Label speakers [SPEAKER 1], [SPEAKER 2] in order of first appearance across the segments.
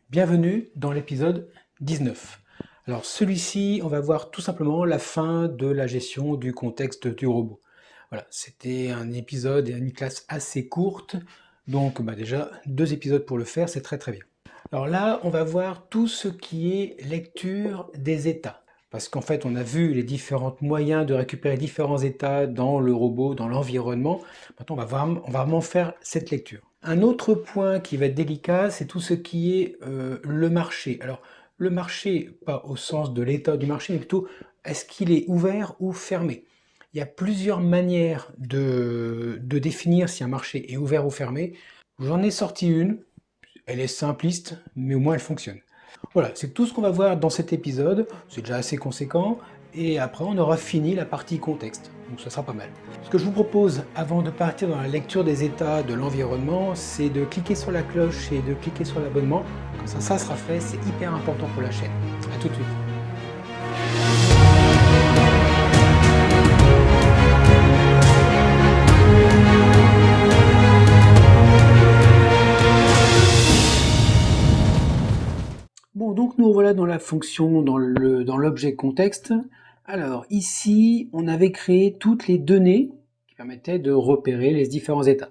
[SPEAKER 1] Bienvenue dans l'épisode 19. Alors celui-ci, on va voir tout simplement la fin de la gestion du contexte du robot. Voilà, c'était un épisode et une classe assez courte, donc déjà 2 épisodes pour le faire, c'est très bien. Alors là, on va voir tout ce qui est lecture des états. Parce qu'en fait, on a vu les différents moyens de récupérer différents états dans le robot, dans l'environnement. Maintenant, on va vraiment faire cette lecture. Un autre point qui va être délicat, c'est tout ce qui est le marché. Alors, le marché, pas au sens de l'état du marché, mais plutôt est-ce qu'il est ouvert ou fermé? Il y a plusieurs manières de définir si un marché est ouvert ou fermé. J'en ai sorti une, elle est simpliste, mais au moins elle fonctionne. Voilà, c'est tout ce qu'on va voir dans cet épisode, c'est déjà assez conséquent, et après on aura fini la partie contexte, donc ça sera pas mal. Ce que je vous propose avant de partir dans la lecture des états de l'environnement, c'est de cliquer sur la cloche et de cliquer sur l'abonnement, comme ça sera fait, c'est hyper important pour la chaîne. A tout de suite. Bon, donc nous voilà dans la fonction, dans l'objet contexte. Alors ici, on avait créé toutes les données qui permettaient de repérer les différents états.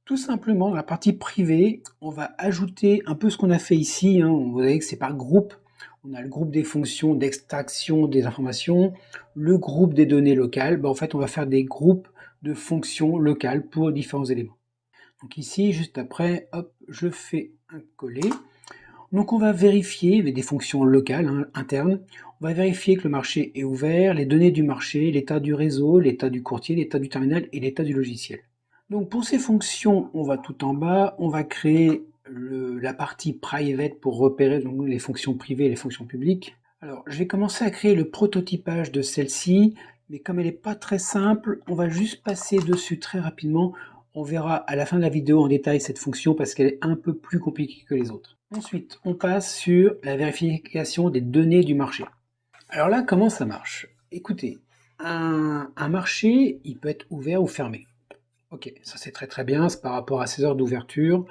[SPEAKER 1] Tout simplement, dans la partie privée, on va ajouter un peu ce qu'on a fait ici. Vous voyez que c'est par groupe. On a le groupe des fonctions d'extraction des informations, le groupe des données locales. En fait, on va faire des groupes de fonctions locales pour différents éléments. Donc ici, juste après, hop, je fais un coller. Donc on va vérifier, avec des fonctions locales, internes, on va vérifier que le marché est ouvert, les données du marché, l'état du réseau, l'état du courtier, l'état du terminal et l'état du logiciel. Donc pour ces fonctions, on va tout en bas, on va créer la partie private pour repérer donc, les fonctions privées et les fonctions publiques. Alors je vais commencer à créer le prototypage de celle-ci, mais comme elle n'est pas très simple, on va juste passer dessus très rapidement. On verra à la fin de la vidéo en détail cette fonction parce qu'elle est un peu plus compliquée que les autres. Ensuite, on passe sur la vérification des données du marché. Alors là, comment ça marche? Écoutez, un marché, il peut être ouvert ou fermé. Ok, ça c'est très bien, c'est par rapport à ses heures d'ouverture.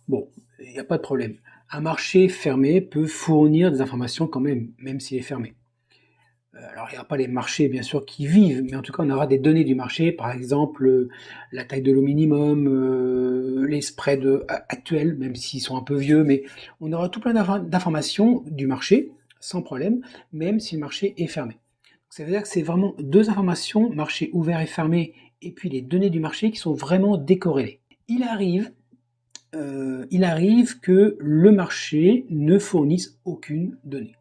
[SPEAKER 1] Bon, il n'y a pas de problème. Un marché fermé peut fournir des informations quand même, même s'il est fermé. Alors il n'y aura pas les marchés bien sûr qui vivent, mais en tout cas on aura des données du marché, par exemple la taille de l'eau minimum, les spreads actuels, même s'ils sont un peu vieux, mais on aura tout plein d'informations du marché, sans problème, même si le marché est fermé. Ça veut dire que c'est vraiment deux informations, marché ouvert et fermé, et puis les données du marché qui sont vraiment décorrélées. Il arrive que le marché ne fournisse aucune donnée.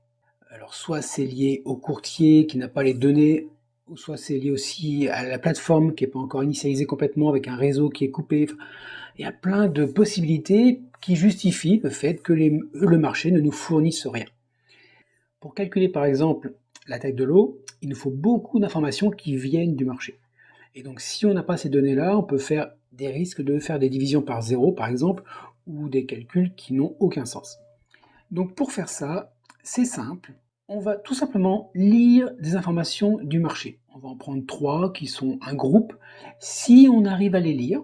[SPEAKER 1] Alors soit c'est lié au courtier qui n'a pas les données, ou soit c'est lié aussi à la plateforme qui n'est pas encore initialisée complètement avec un réseau qui est coupé. Il y a plein de possibilités qui justifient le fait que le marché ne nous fournisse rien. Pour calculer par exemple la taille de l'eau, il nous faut beaucoup d'informations qui viennent du marché. Et donc si on n'a pas ces données-là, on peut faire des risques de faire des divisions par zéro par exemple, ou des calculs qui n'ont aucun sens. Donc pour faire ça, c'est simple, on va tout simplement lire des informations du marché. On va en prendre 3 qui sont un groupe. Si on arrive à les lire,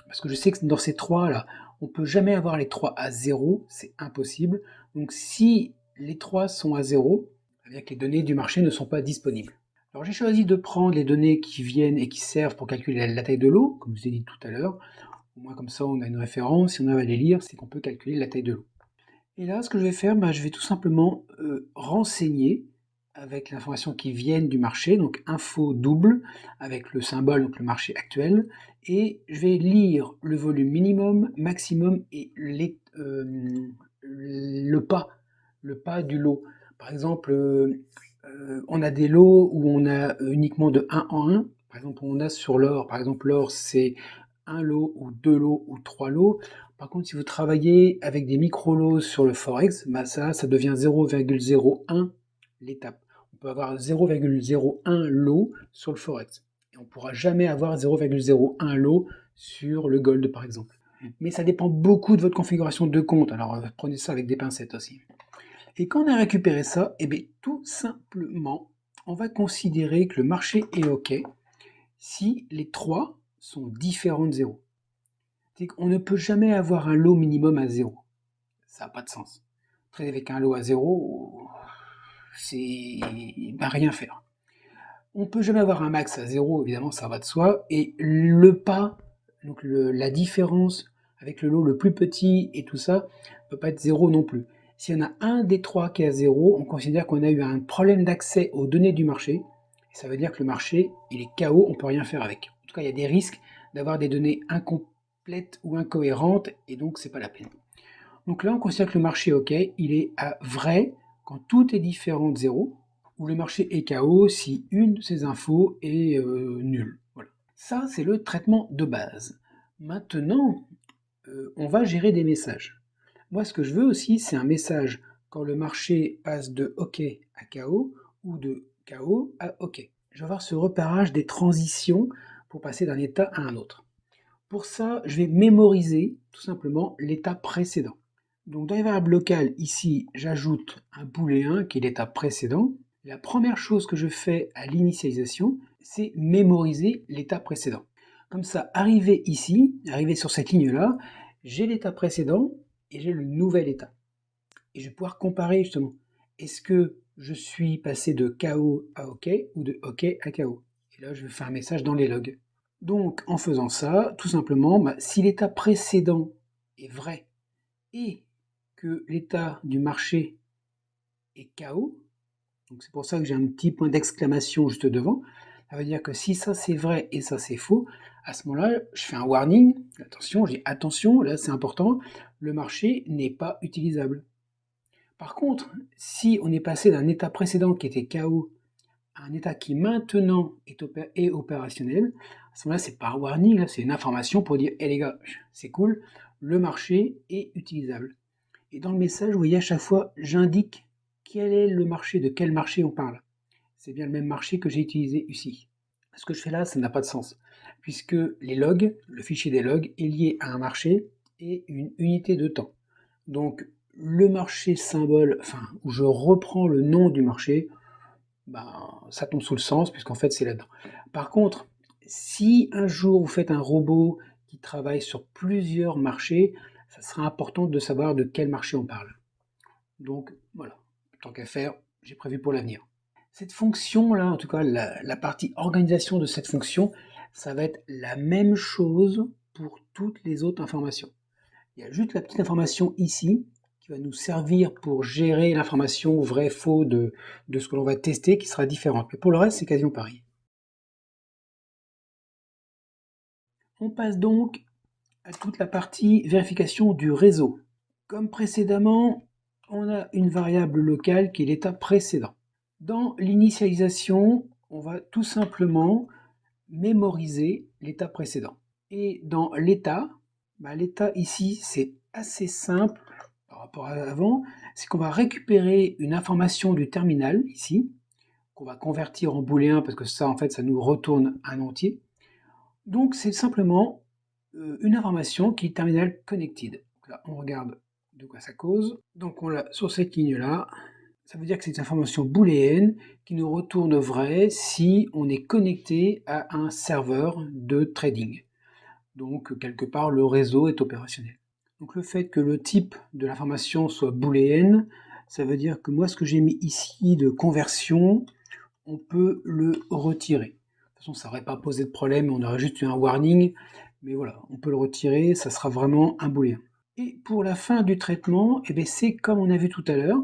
[SPEAKER 1] parce que je sais que dans ces 3 là, on ne peut jamais avoir les 3 à 0, c'est impossible. Donc si les 3 sont à 0, ça veut dire que les données du marché ne sont pas disponibles. Alors j'ai choisi de prendre les données qui viennent et qui servent pour calculer la taille de l'eau, comme je vous ai dit tout à l'heure. Au moins comme ça on a une référence, si on arrive à les lire, c'est qu'on peut calculer la taille de l'eau. Et là, ce que je vais faire, je vais tout simplement renseigner avec l'information qui vient du marché, donc info double, avec le symbole, donc le marché actuel, et je vais lire le volume minimum, maximum et le pas du lot. Par exemple, on a des lots où on a uniquement de 1 en 1. Par exemple, on a sur l'or, par exemple, l'or c'est un lot ou 2 lots ou 3 lots. Par contre, si vous travaillez avec des micro-lots sur le Forex, ça devient 0,01 l'étape. On peut avoir 0,01 lot sur le Forex. Et on ne pourra jamais avoir 0,01 lot sur le Gold, par exemple. Mais ça dépend beaucoup de votre configuration de compte. Alors, prenez ça avec des pincettes aussi. Et quand on a récupéré ça, tout simplement, on va considérer que le marché est OK si les 3 sont différents de 0. On ne peut jamais avoir un lot minimum à 0. Ça n'a pas de sens. Trader avec un lot à 0, c'est rien faire. On peut jamais avoir un max à 0, évidemment, ça va de soi. Et le pas, donc la différence avec le lot le plus petit et tout ça, ne peut pas être 0 non plus. S'il y en a un des trois qui est à 0, on considère qu'on a eu un problème d'accès aux données du marché. Et ça veut dire que le marché, il est KO, on ne peut rien faire avec. En tout cas, il y a des risques d'avoir des données incomplètes ou incohérentes, et donc c'est pas la peine. Donc là, on considère que le marché, ok, il est à vrai quand tout est différent de 0, ou le marché est KO si une de ces infos est nulle. Voilà. Ça, c'est le traitement de base. Maintenant, on va gérer des messages. Moi, ce que je veux aussi, c'est un message quand le marché passe de OK à KO ou de KO à OK. Je vais avoir ce repérage des transitions pour passer d'un état à un autre. Pour ça, je vais mémoriser tout simplement l'état précédent. Donc dans les variables locales, ici, j'ajoute un booléen qui est l'état précédent. La première chose que je fais à l'initialisation, c'est mémoriser l'état précédent. Comme ça, arrivé ici, arrivé sur cette ligne-là, j'ai l'état précédent et j'ai le nouvel état. Et je vais pouvoir comparer justement. Est-ce que je suis passé de KO à OK ou de OK à KO? Et là, je vais faire un message dans les logs. Donc, en faisant ça, tout simplement, si l'état précédent est vrai et que l'état du marché est KO, donc c'est pour ça que j'ai un petit point d'exclamation juste devant, ça veut dire que si ça c'est vrai et ça c'est faux, à ce moment-là, je fais un warning, attention, je dis attention, là c'est important, le marché n'est pas utilisable. Par contre, si on est passé d'un état précédent qui était KO à un état qui maintenant est opérationnel, à ce moment-là, c'est pas un warning, là, c'est une information pour dire, hé les gars, c'est cool, le marché est utilisable. Et dans le message, vous voyez, à chaque fois, j'indique quel est le marché, de quel marché on parle. C'est bien le même marché que j'ai utilisé ici. Ce que je fais là, ça n'a pas de sens, puisque les logs, le fichier des logs, est lié à un marché et une unité de temps. Donc, le marché symbole, enfin, où je reprends le nom du marché, ça tombe sous le sens, puisqu'en fait, c'est là-dedans. Par contre, si un jour vous faites un robot qui travaille sur plusieurs marchés, ça sera important de savoir de quel marché on parle. Donc, voilà, tant qu'à faire, j'ai prévu pour l'avenir. Cette fonction-là, en tout cas, la partie organisation de cette fonction, ça va être la même chose pour toutes les autres informations. Il y a juste la petite information ici qui va nous servir pour gérer l'information vrai-faux de ce que l'on va tester qui sera différente. Mais pour le reste, c'est quasiment pareil. On passe donc à toute la partie vérification du réseau. Comme précédemment, on a une variable locale qui est l'état précédent. Dans l'initialisation, on va tout simplement mémoriser l'état précédent. Et dans l'état, l'état ici, c'est assez simple par rapport à avant, c'est qu'on va récupérer une information du terminal ici, qu'on va convertir en booléen parce que ça, en fait, ça nous retourne un entier. Donc, c'est simplement une information qui est terminal connected. Donc là, on regarde de quoi ça cause. Donc, on l'a sur cette ligne-là. Ça veut dire que c'est une information booléenne qui nous retourne vrai si on est connecté à un serveur de trading. Donc, quelque part, le réseau est opérationnel. Donc, le fait que le type de l'information soit booléenne, ça veut dire que moi, ce que j'ai mis ici de conversion, on peut le retirer. De toute façon, ça n'aurait pas posé de problème, on aurait juste eu un warning, mais voilà, on peut le retirer, ça sera vraiment un booléen. Et pour la fin du traitement, c'est comme on a vu tout à l'heure,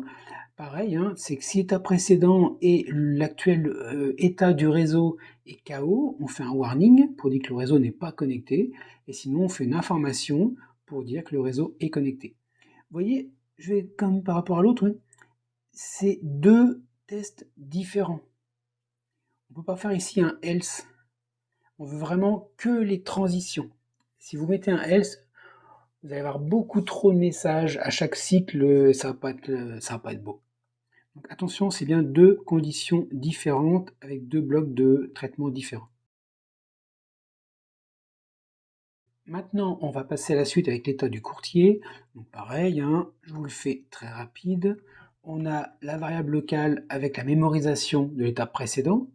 [SPEAKER 1] pareil, c'est que si l'état précédent et l'actuel état du réseau est KO, on fait un warning pour dire que le réseau n'est pas connecté, et sinon on fait une information pour dire que le réseau est connecté. Vous voyez, je vais comme par rapport à l'autre, c'est deux tests différents. On ne peut pas faire ici un else. On veut vraiment que les transitions. Si vous mettez un else, vous allez avoir beaucoup trop de messages à chaque cycle, ça va pas être beau. Donc attention, c'est bien deux conditions différentes avec deux blocs de traitement différents. Maintenant, on va passer à la suite avec l'état du courtier. Donc pareil, je vous le fais très rapide. On a la variable locale avec la mémorisation de l'état précédent.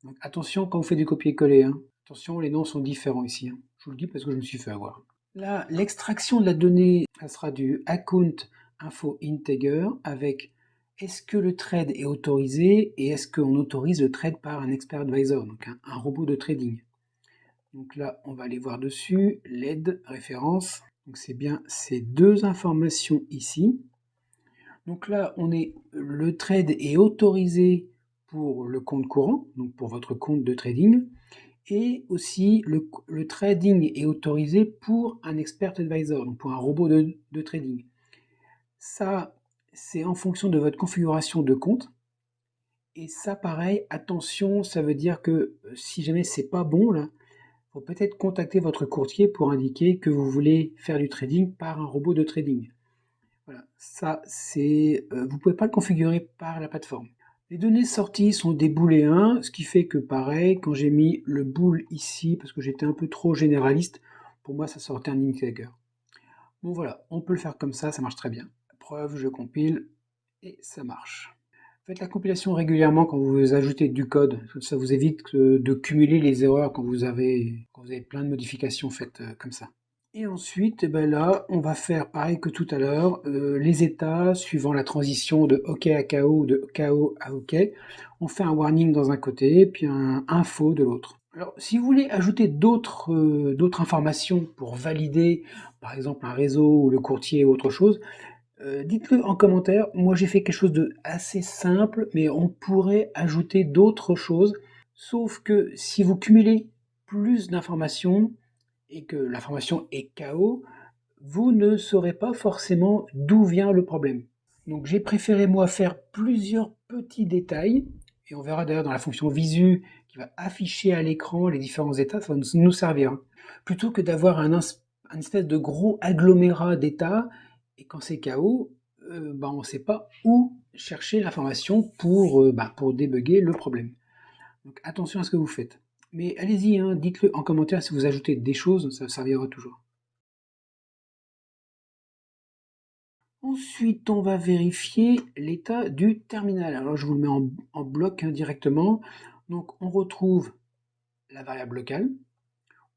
[SPEAKER 1] Donc attention quand on fait du copier-coller. Attention, les noms sont différents ici. Je vous le dis parce que je me suis fait avoir. Là, l'extraction de la donnée, ça sera du account info integer avec est-ce que le trade est autorisé et est-ce qu'on autorise le trade par un expert advisor, donc un robot de trading. Donc là, on va aller voir dessus, LED, référence. Donc c'est bien ces deux informations ici. Donc là, le trade est autorisé pour le compte courant, donc pour votre compte de trading, et aussi le trading est autorisé pour un expert advisor, donc pour un robot de trading. Ça, c'est en fonction de votre configuration de compte. Et ça, pareil, attention, ça veut dire que si jamais c'est pas bon, là, faut peut-être contacter votre courtier pour indiquer que vous voulez faire du trading par un robot de trading. Voilà, ça, vous pouvez pas le configurer par la plateforme. Les données sorties sont des booléens, ce qui fait que pareil, quand j'ai mis le bool ici, parce que j'étais un peu trop généraliste, pour moi ça sortait un integer. Bon voilà, on peut le faire comme ça marche très bien. Preuve, je compile, et ça marche. Faites la compilation régulièrement quand vous ajoutez du code, ça vous évite de cumuler les erreurs quand vous avez plein de modifications faites comme ça. Et ensuite, là, on va faire pareil que tout à l'heure, les états suivant la transition de OK à KO ou de KO à OK. On fait un warning dans un côté, puis un info de l'autre. Alors, si vous voulez ajouter d'autres informations pour valider, par exemple, un réseau ou le courtier ou autre chose, dites-le en commentaire. Moi, j'ai fait quelque chose de assez simple, mais on pourrait ajouter d'autres choses. Sauf que si vous cumulez plus d'informations et que l'information est KO, vous ne saurez pas forcément d'où vient le problème. Donc j'ai préféré moi faire plusieurs petits détails, et on verra d'ailleurs dans la fonction visu qui va afficher à l'écran les différents états, ça va nous servir. Plutôt que d'avoir un espèce de gros agglomérat d'états, et quand c'est KO, on ne sait pas où chercher l'information pour débugger le problème. Donc attention à ce que vous faites. Mais allez-y, hein, dites-le en commentaire si vous ajoutez des choses, ça servira toujours. Ensuite, on va vérifier l'état du terminal. Alors, je vous le mets en bloc directement. Donc, on retrouve la variable locale.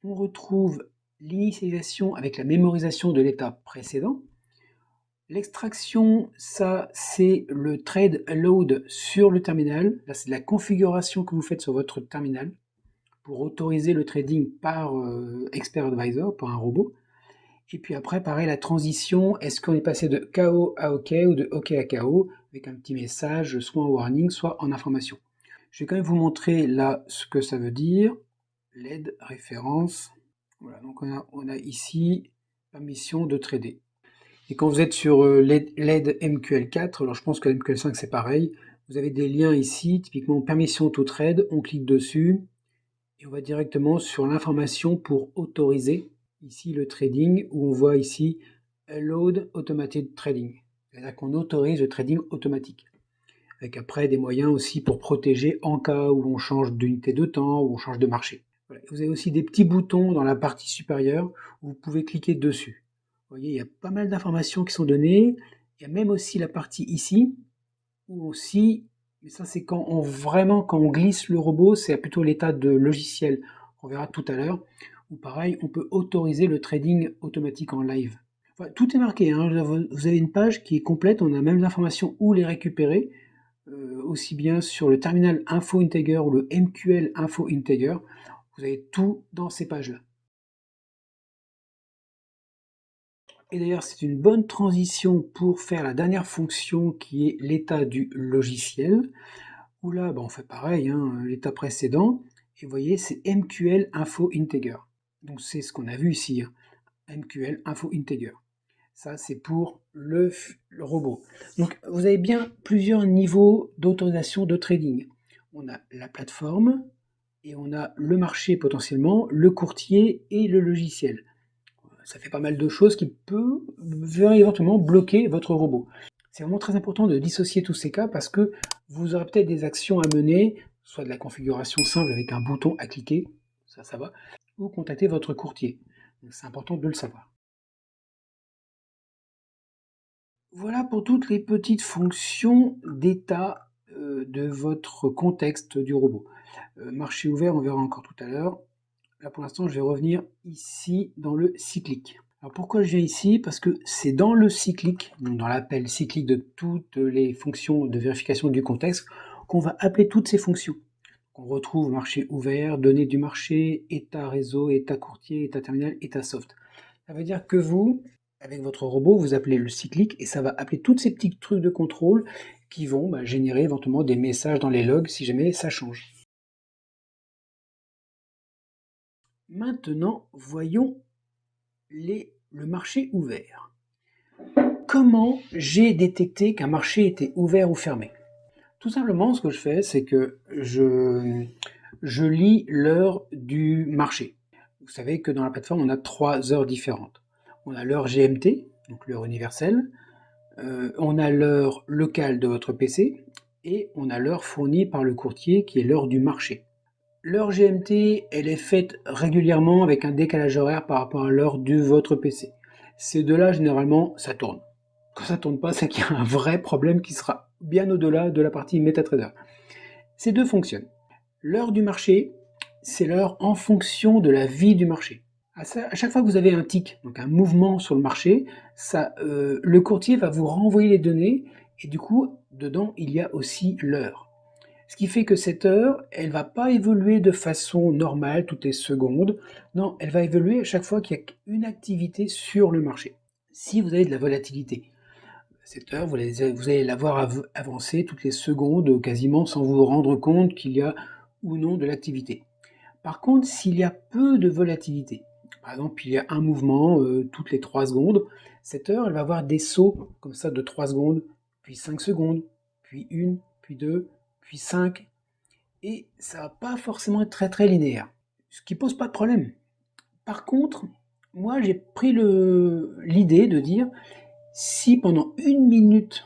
[SPEAKER 1] On retrouve l'initialisation avec la mémorisation de l'état précédent. L'extraction, ça, c'est le trade load sur le terminal. Là, c'est la configuration que vous faites sur votre terminal pour autoriser le trading par Expert Advisor, par un robot. Et puis après, pareil, la transition, est-ce qu'on est passé de KO à OK ou de OK à KO, avec un petit message, soit en warning, soit en information. Je vais quand même vous montrer là ce que ça veut dire. LED, référence. Voilà, donc on a ici permission de trader. Et quand vous êtes sur LED MQL4, alors je pense que MQL5 c'est pareil, vous avez des liens ici, typiquement permission to trade, on clique dessus, et on va directement sur l'information pour autoriser ici le trading, où on voit ici Load Automated Trading. C'est-à-dire qu'on autorise le trading automatique. Avec après des moyens aussi pour protéger en cas où on change d'unité de temps, ou on change de marché. Voilà. Vous avez aussi des petits boutons dans la partie supérieure où vous pouvez cliquer dessus. Vous voyez, il y a pas mal d'informations qui sont données. Il y a même aussi la partie ici, où aussi, mais ça c'est quand on glisse le robot, c'est plutôt l'état de logiciel. On verra tout à l'heure. Ou pareil, on peut autoriser le trading automatique en live. Voilà, tout est marqué, hein. Vous avez une page qui est complète, on a même l'information où les récupérer, aussi bien sur le terminal info integer ou le MQL info integer. Vous avez tout dans ces pages-là. Et d'ailleurs, c'est une bonne transition pour faire la dernière fonction qui est l'état du logiciel. Où là, on fait pareil, hein, l'état précédent. Et vous voyez, c'est MQL info integer. Donc c'est ce qu'on a vu ici, hein, MQL info integer. Ça, c'est pour le robot. Donc vous avez bien plusieurs niveaux d'autorisation de trading. On a la plateforme, et on a le marché potentiellement, le courtier et le logiciel. Ça fait pas mal de choses qui peuvent éventuellement bloquer votre robot. C'est vraiment très important de dissocier tous ces cas parce que vous aurez peut-être des actions à mener, soit de la configuration simple avec un bouton à cliquer, ça va, ou contacter votre courtier. C'est important de le savoir. Voilà pour toutes les petites fonctions d'état de votre contexte du robot. Marché ouvert, on verra encore tout à l'heure. Là pour l'instant, je vais revenir ici dans le cyclique. Alors pourquoi je viens ici? Parce que c'est dans le cyclique, donc dans l'appel cyclique de toutes les fonctions de vérification du contexte, qu'on va appeler toutes ces fonctions. On retrouve marché ouvert, données du marché, état réseau, état courtier, état terminal, état soft. Ça veut dire que vous, avec votre robot, vous appelez le cyclique et ça va appeler tous ces petits trucs de contrôle qui vont générer éventuellement des messages dans les logs si jamais ça change. Maintenant, voyons le marché ouvert. Comment j'ai détecté qu'un marché était ouvert ou fermé? Tout simplement, ce que je fais, c'est que je lis l'heure du marché. Vous savez que dans la plateforme, on a 3 heures différentes. On a l'heure GMT, donc l'heure universelle, on a l'heure locale de votre PC, et on a l'heure fournie par le courtier qui est l'heure du marché. L'heure GMT, elle est faite régulièrement avec un décalage horaire par rapport à l'heure de votre PC. Ces deux-là, généralement, ça tourne. Quand ça tourne pas, c'est qu'il y a un vrai problème qui sera bien au-delà de la partie MetaTrader. Ces deux fonctionnent. L'heure du marché, c'est l'heure en fonction de la vie du marché. À chaque fois que vous avez un tick, donc un mouvement sur le marché, le courtier va vous renvoyer les données et du coup, dedans, il y a aussi l'heure. Ce qui fait que cette heure, elle ne va pas évoluer de façon normale toutes les secondes. Non, elle va évoluer à chaque fois qu'il y a une activité sur le marché. Si vous avez de la volatilité, cette heure, vous allez la voir avancer toutes les secondes, quasiment sans vous rendre compte qu'il y a ou non de l'activité. Par contre, s'il y a peu de volatilité, par exemple, il y a un mouvement toutes les 3 secondes, cette heure, elle va avoir des sauts comme ça de 3 secondes, puis 5 secondes, puis 1, puis 2, puis 5, et ça va pas forcément être très très linéaire, ce qui pose pas de problème. Par contre, moi j'ai pris l'idée de dire, si pendant 1 minute,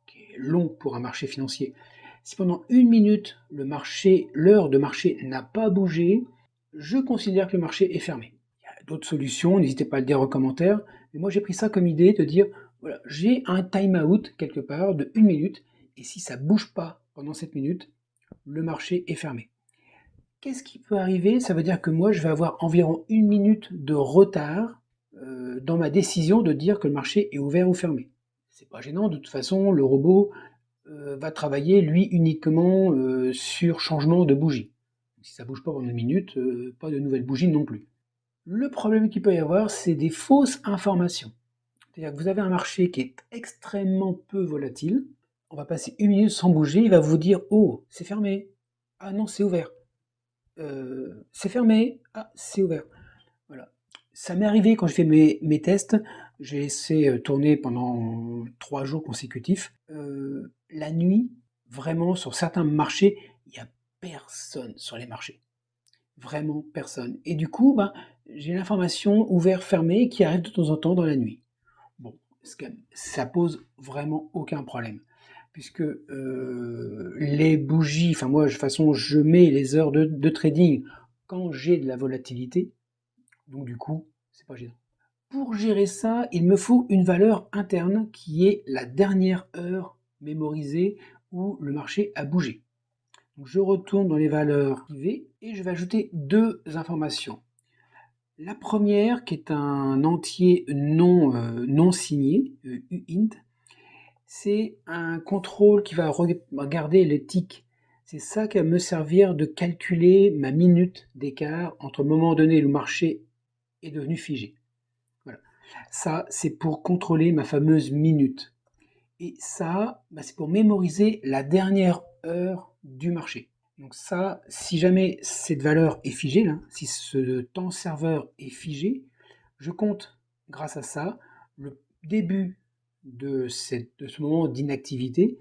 [SPEAKER 1] qui est long pour un marché financier, si pendant 1 minute l'heure de marché n'a pas bougé, je considère que le marché est fermé. Il y a d'autres solutions, n'hésitez pas à le dire en commentaire, mais moi j'ai pris ça comme idée de dire, voilà, j'ai un time-out quelque part de 1 minute, et si ça ne bouge pas pendant cette minute, le marché est fermé. Qu'est-ce qui peut arriver? Ça veut dire que moi je vais avoir environ 1 minute de retard dans ma décision de dire que le marché est ouvert ou fermé. C'est pas gênant, de toute façon le robot va travailler lui uniquement sur changement de bougie. Si ça bouge pas pendant 1 minute, pas de nouvelles bougies non plus. Le problème qu'il peut y avoir, c'est des fausses informations. C'est-à-dire que vous avez un marché qui est extrêmement peu volatile, on va passer 1 minute sans bouger, il va vous dire oh c'est fermé, ah non c'est ouvert, c'est fermé, ah c'est ouvert. Voilà. Ça m'est arrivé quand je fais mes tests, j'ai laissé tourner pendant 3 jours consécutifs. La nuit, vraiment, sur certains marchés, il n'y a personne sur les marchés. Vraiment personne. Et du coup, j'ai l'information ouvert-fermé qui arrive de temps en temps dans la nuit. Bon, ça pose vraiment aucun problème. Puisque les bougies, enfin moi, de toute façon, je mets les heures de trading quand j'ai de la volatilité. Donc du coup, c'est pas gênant. Pour gérer ça, il me faut une valeur interne qui est la dernière heure mémorisée où le marché a bougé. Donc je retourne dans les valeurs privées et je vais ajouter 2 informations. La première, qui est un entier non signé, uint, c'est un contrôle qui va regarder le tick. C'est ça qui va me servir de calculer ma minute d'écart entre le moment donné où le marché est devenu figé. Voilà. Ça, c'est pour contrôler ma fameuse minute. Et ça, c'est pour mémoriser la dernière heure du marché. Donc ça, si jamais cette valeur est figée, là, si ce temps serveur est figé, je compte, grâce à ça, le début de ce moment d'inactivité.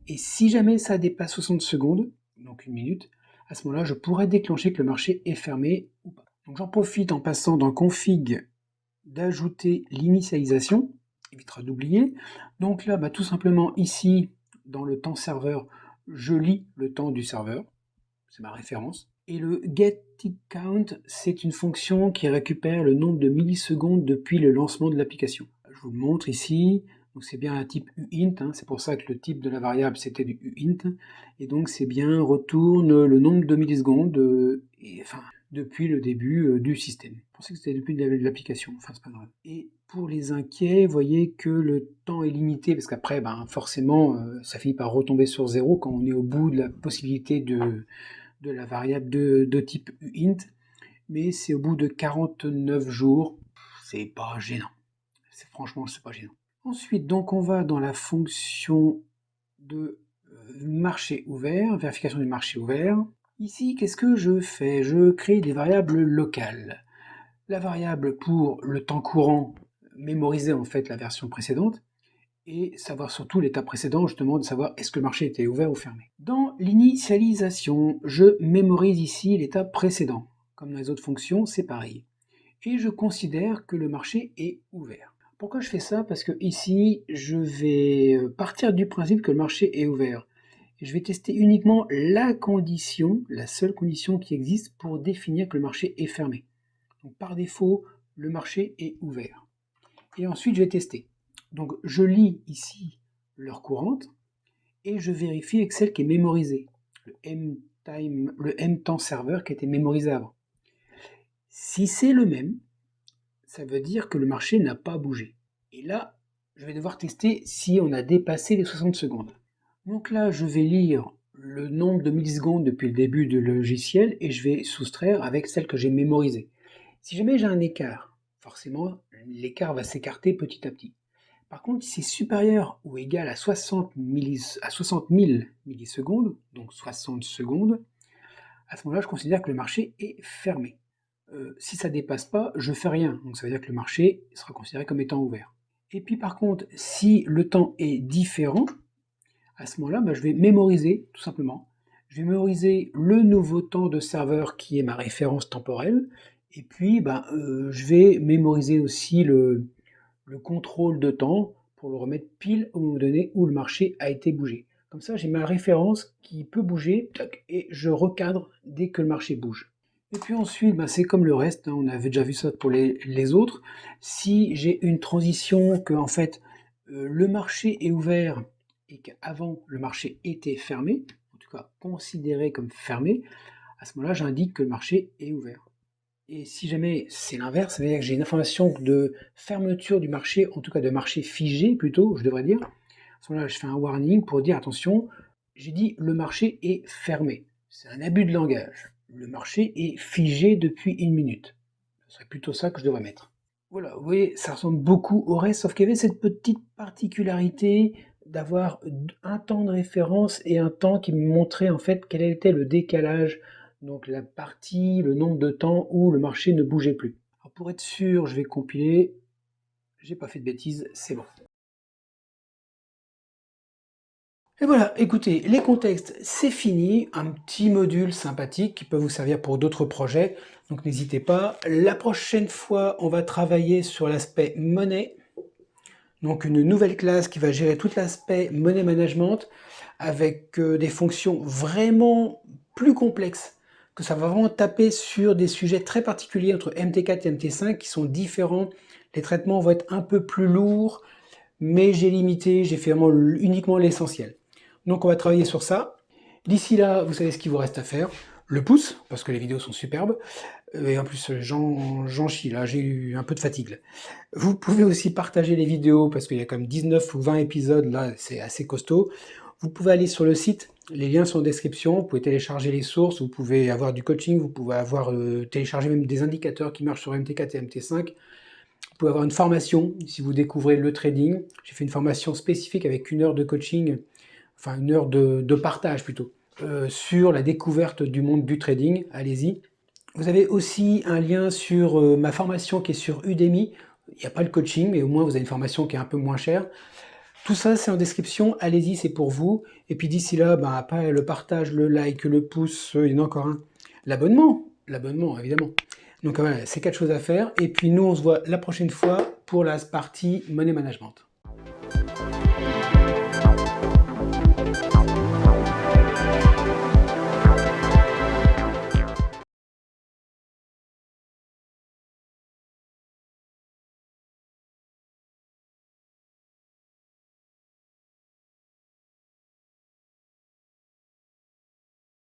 [SPEAKER 1] Et si jamais ça dépasse 60 secondes, donc 1 minute, à ce moment-là, je pourrais déclencher que le marché est fermé ou pas. Donc j'en profite en passant dans Config d'ajouter l'initialisation, évitera d'oublier. Donc là, tout simplement ici, dans le temps serveur, je lis le temps du serveur, c'est ma référence. Et le getTickCount, c'est une fonction qui récupère le nombre de millisecondes depuis le lancement de l'application. Je vous le montre ici. Donc c'est bien un type uint, c'est pour ça que le type de la variable c'était du uint. Et donc c'est bien retourne le nombre de millisecondes, depuis le début du système. Je pensais que c'était depuis l'application, enfin c'est pas grave. Et pour les inquiets, vous voyez que le temps est limité, parce qu'après, forcément, ça finit par retomber sur 0 quand on est au bout de la possibilité de la variable de type int, mais c'est au bout de 49 jours, c'est pas gênant. Franchement, c'est pas gênant. Ensuite, donc on va dans la fonction de marché ouvert, vérification du marché ouvert. Ici, qu'est-ce que je fais? Je crée des variables locales. La variable pour le temps courant, mémoriser en fait la version précédente, et savoir surtout l'état précédent, justement, de savoir est-ce que le marché était ouvert ou fermé. Dans l'initialisation, je mémorise ici l'état précédent. Comme dans les autres fonctions, c'est pareil. Et je considère que le marché est ouvert. Pourquoi je fais ça? Parce que ici, je vais partir du principe que le marché est ouvert. Et je vais tester uniquement la condition, la seule condition qui existe pour définir que le marché est fermé. Donc par défaut, le marché est ouvert. Et ensuite, je vais tester. Donc je lis ici l'heure courante et je vérifie avec celle qui est mémorisée, le mTime serveur qui a été mémorisé avant. Si c'est le même, ça veut dire que le marché n'a pas bougé. Et là, je vais devoir tester si on a dépassé les 60 secondes. Donc là, je vais lire le nombre de millisecondes depuis le début du logiciel et je vais soustraire avec celle que j'ai mémorisée. Si jamais j'ai un écart, forcément, l'écart va s'écarter petit à petit. Par contre, si c'est supérieur ou égal à 60 000 millisecondes, donc 60 secondes, à ce moment-là, je considère que le marché est fermé. Si ça ne dépasse pas, je ne fais rien. Donc ça veut dire que le marché sera considéré comme étant ouvert. Et puis par contre, si le temps est différent, à ce moment-là, je vais mémoriser, tout simplement. Je vais mémoriser le nouveau temps de serveur qui est ma référence temporelle. Et puis, je vais mémoriser aussi le contrôle de temps pour le remettre pile au moment donné où le marché a été bougé. Comme ça, j'ai ma référence qui peut bouger, et je recadre dès que le marché bouge. Et puis ensuite, c'est comme le reste, on avait déjà vu ça pour les autres. Si j'ai une transition que en fait le marché est ouvert et qu'avant le marché était fermé, en tout cas considéré comme fermé, à ce moment-là, j'indique que le marché est ouvert. Et si jamais c'est l'inverse, ça veut dire que j'ai une information de fermeture du marché, en tout cas de marché figé plutôt, je devrais dire. À ce moment-là, je fais un warning pour dire attention, j'ai dit le marché est fermé. C'est un abus de langage. Le marché est figé depuis 1 minute. Ce serait plutôt ça que je devrais mettre. Voilà, vous voyez, ça ressemble beaucoup au reste, sauf qu'il y avait cette petite particularité d'avoir un temps de référence et un temps qui me montrait en fait quel était le décalage, donc la partie, le nombre de temps où le marché ne bougeait plus. Alors pour être sûr, je vais compiler. J'ai pas fait de bêtises, c'est bon. Et voilà, écoutez, les contextes, c'est fini. Un petit module sympathique qui peut vous servir pour d'autres projets. Donc n'hésitez pas. La prochaine fois, on va travailler sur l'aspect monnaie. Donc une nouvelle classe qui va gérer tout l'aspect money management avec des fonctions vraiment plus complexes, que ça va vraiment taper sur des sujets très particuliers entre MT4 et MT5 qui sont différents. Les traitements vont être un peu plus lourds, mais j'ai limité, j'ai fait vraiment uniquement l'essentiel. Donc on va travailler sur ça. D'ici là, vous savez ce qu'il vous reste à faire. Le pouce, parce que les vidéos sont superbes. Et en plus, j'en chie là, j'ai eu un peu de fatigue. Là. Vous pouvez aussi partager les vidéos, parce qu'il y a comme 19 ou 20 épisodes, là, c'est assez costaud. Vous pouvez aller sur le site, les liens sont en description, vous pouvez télécharger les sources, vous pouvez avoir du coaching, vous pouvez avoir télécharger même des indicateurs qui marchent sur MT4 et MT5. Vous pouvez avoir une formation, si vous découvrez le trading. J'ai fait une formation spécifique avec 1 heure de coaching, enfin 1 heure de partage plutôt, sur la découverte du monde du trading, allez-y. Vous avez aussi un lien sur ma formation qui est sur Udemy. Il n'y a pas le coaching, mais au moins vous avez une formation qui est un peu moins chère. Tout ça, c'est en description. Allez-y, c'est pour vous. Et puis d'ici là, après le partage, le like, le pouce, il y en a encore un. L'abonnement, évidemment. Donc voilà, c'est 4 choses à faire. Et puis nous, on se voit la prochaine fois pour la partie Money Management.